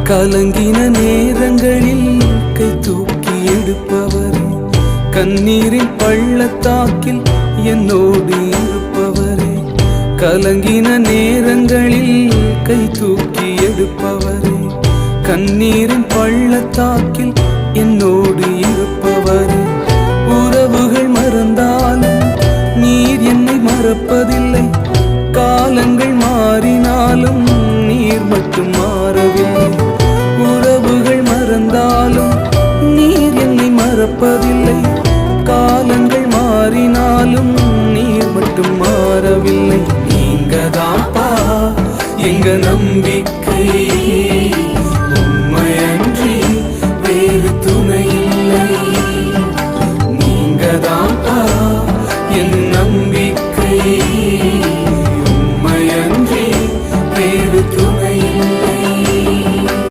கலங்கின நேரங்களில் கை தூக்கி எடுப்பவரே, கண்ணீரின் பள்ளத்தாக்கில் என்னோடு இருப்பவரே. கலங்கின நேரங்களில் கை தூக்கி எடுப்பவரே, கண்ணீரின் பள்ளத்தாக்கில் என்னோடு இருப்பவரே. உறவுகள் மறந்தாலும் நீர் என்னை மறப்பதில்லை, காலங்கள் மாறினாலும் நீர் மட்டும் மாறவில்லை. உறவுகள் மறந்தாலும் நீர் என்னை மறப்பதில்லை, காலங்கள் மாறினாலும் நீர் மட்டும் மாறவில்லை. நீங்கதான்ப்பா எங்க நம்பிக்கை,